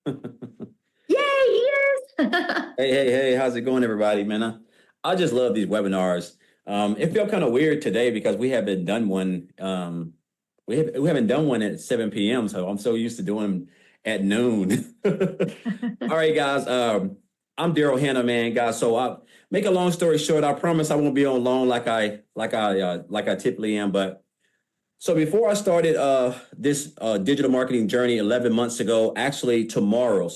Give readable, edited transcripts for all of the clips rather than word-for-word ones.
Yay, yes. Hey, how's it going, everybody, man? I just love these webinars. It felt kind of weird today because we haven't done one. We haven't done one at 7 p.m. So I'm so used to doing them at noon. All right, guys. I'm Daryl Hannah, man, guys. So I make a long story short. I promise I won't be on long like I typically am. But so before I started this digital marketing journey 11 months ago, actually tomorrow,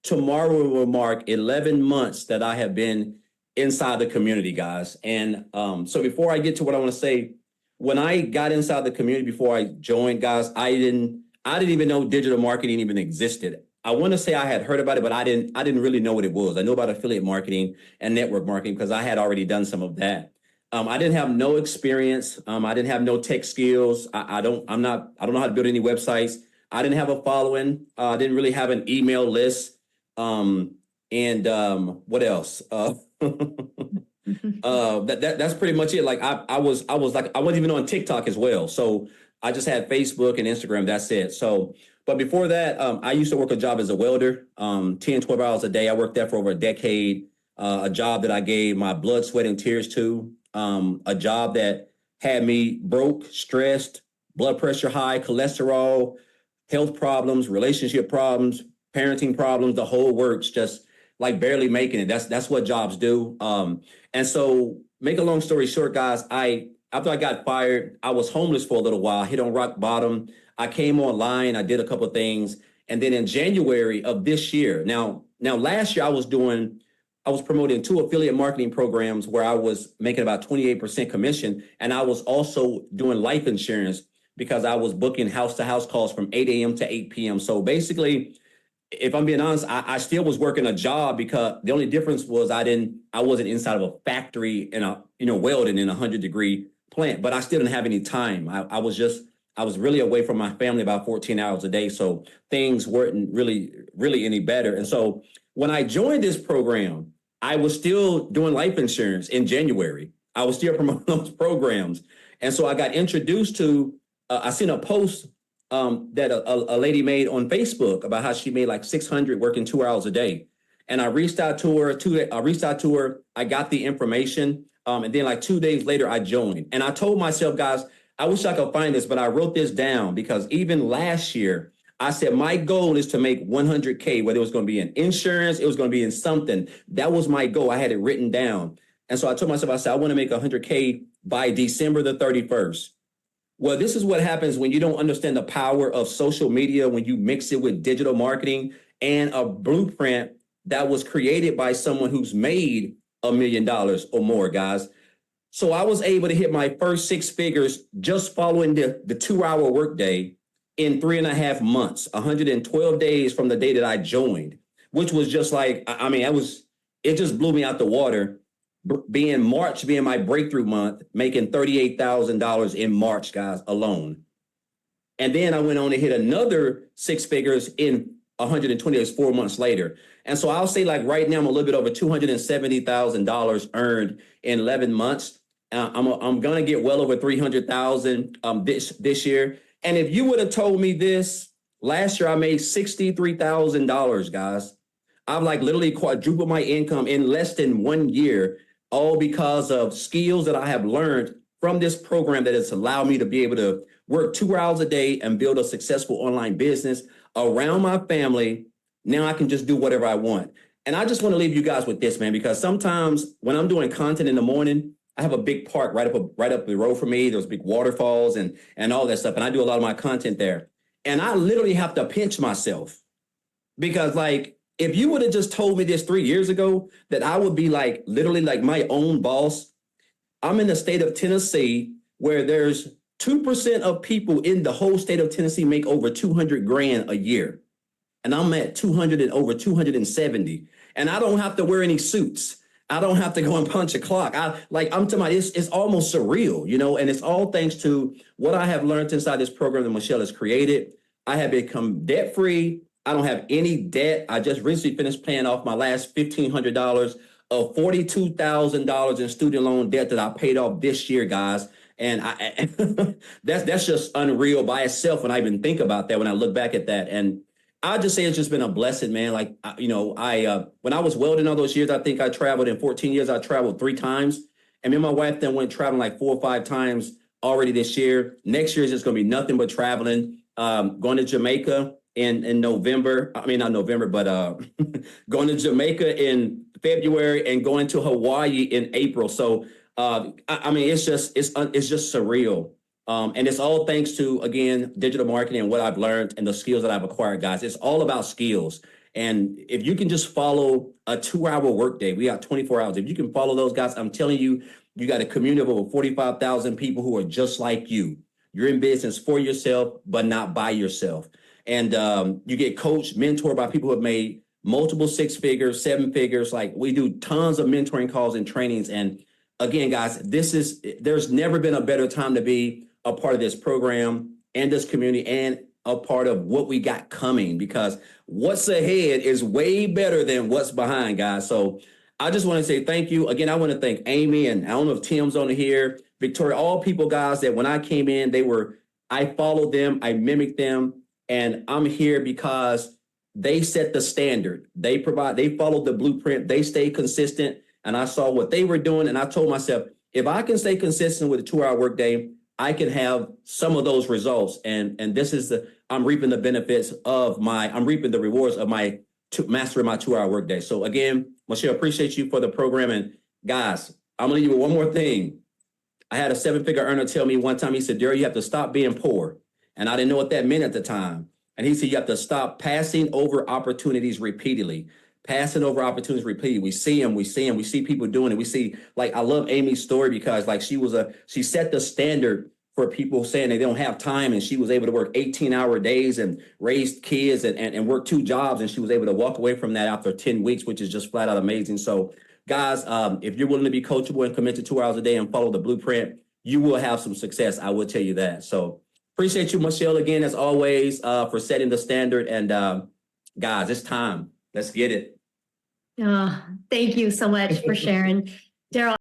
tomorrow will mark 11 months that I have been inside the community, guys. And so before I get to what I want to say, when I got inside the community before I joined, guys, I didn't even know digital marketing even existed. I want to say I had heard about it, but I didn't really know what it was. I know about affiliate marketing and network marketing because I had already done some of that. I didn't have no experience. I didn't have no tech skills. I don't know how to build any websites. I didn't have a following. I didn't really have an email list. And what else? That's pretty much it. Like I was like, I wasn't even on TikTok as well. So I just had Facebook and Instagram. That's it. So, but before that, I used to work a job as a welder, 10, 12 hours a day. I worked there for over a decade. A job that I gave my blood, sweat, and tears to. A job that had me broke, stressed, blood pressure high, cholesterol, health problems, relationship problems, parenting problems, the whole works, just like barely making it. That's what jobs do. And so make a long story short, guys, after I got fired, I was homeless for a little while, hit on rock bottom. I came online, I did a couple of things. And then in January of this year, now last year I was promoting 2 affiliate marketing programs where I was making about 28% commission. And I was also doing life insurance because I was booking house to house calls from 8 a.m. to 8 p.m. So basically, if I'm being honest, I still was working a job because the only difference was I wasn't inside of a factory in welding in a 100-degree plant, but I still didn't have any time. I was really away from my family about 14 hours a day. So things weren't really any better. And so when I joined this program, I was still doing life insurance in January. I was still promoting those programs. And so I got introduced to, I seen a post that a lady made on Facebook about how she made like 600 working 2 hours a day. And I reached out to her. I got the information. And then like 2 days later, I joined. And I told myself, guys, I wish I could find this, but I wrote this down because even last year, I said, my goal is to make 100K, whether it was going to be in insurance, it was going to be in something. That was my goal. I had it written down. And so I told myself, I said, I want to make 100K by December the 31st. Well, this is what happens when you don't understand the power of social media, when you mix it with digital marketing and a blueprint that was created by someone who's made $1 million or more, guys. So I was able to hit my first 6 figures just following the 2-hour workday in 3.5 months, 112 days from the day that I joined, which was just like, it just blew me out the water. March being my breakthrough month, making $38,000 in March, guys, alone. And then I went on to hit another 6 figures in 120 days, 4 months later. And so I'll say like right now, I'm a little bit over $270,000 earned in 11 months. I'm going to get well over 300,000 this year. And if you would have told me this last year, I made $63,000, guys. I've like literally quadrupled my income in less than 1 year, all because of skills that I have learned from this program that has allowed me to be able to work 2 hours a day and build a successful online business around my family. Now I can just do whatever I want. And I just want to leave you guys with this, man, because sometimes when I'm doing content in the morning, I have a big park right up the road from me. There's big waterfalls and all that stuff. And I do a lot of my content there. And I literally have to pinch myself because like, if you would have just told me this 3 years ago, that I would be like literally like my own boss. I'm in the state of Tennessee where there's 2% of people in the whole state of Tennessee make over 200 grand a year. And I'm at 200 and over 270. And I don't have to wear any suits. I don't have to go and punch a clock. I'm talking about it's almost surreal, and it's all thanks to what I have learned inside this program that Michelle has created. I have become debt free. I don't have any debt. I just recently finished paying off my last $1,500 of $42,000 in student loan debt that I paid off this year, guys. And that's just unreal by itself when I even think about that, when I look back at that. And I just say it's just been a blessing, man. Like, when I was welding all those years, I think I traveled in 14 years. I traveled 3 times, and me and my wife then went traveling like 4 or 5 times already this year. Next year is just going to be nothing but traveling. Going to Jamaica in November. I mean, not November, but going to Jamaica in February and going to Hawaii in April. So, I mean, it's just surreal. And it's all thanks to, again, digital marketing and what I've learned and the skills that I've acquired, guys. It's all about skills. And if you can just follow a 2-hour workday, we got 24 hours. If you can follow those guys, I'm telling you, you got a community of over 45,000 people who are just like you. You're in business for yourself, but not by yourself. And you get coached, mentored by people who have made multiple 6 figures, 7 figures. Like, we do tons of mentoring calls and trainings. And again, guys, there's never been a better time to be a part of this program and this community and a part of what we got coming, because what's ahead is way better than what's behind, guys. So I just want to say thank you. Again, I want to thank Amy, and I don't know if Tim's on here, Victoria, all people, guys, that when I came in, I followed them, I mimicked them, and I'm here because they set the standard. They followed the blueprint, they stayed consistent, and I saw what they were doing, and I told myself, if I can stay consistent with a 2-hour workday, I can have some of those results. And this is I'm reaping the benefits I'm reaping the rewards of my mastering my 2-hour workday. So again, Michelle, appreciate you for the program. And guys, I'm gonna leave you with one more thing. I had a 7-figure earner tell me one time, he said, Daryl, you have to stop being poor. And I didn't know what that meant at the time. And he said, you have to stop passing over opportunities repeatedly. Passing over opportunities repeatedly. We see them, we see people doing it. We see, like, I love Amy's story because, like, she set the standard for people saying they don't have time, and she was able to work 18-hour days and raise kids and work 2 jobs, and she was able to walk away from that after 10 weeks, which is just flat out amazing. So guys, if you're willing to be coachable and commit to 2 hours a day and follow the blueprint, you will have some success. I will tell you that. So appreciate you, Michelle, again, as always, for setting the standard. And guys, it's time. Let's get it. Thank you so much for sharing, Daryl.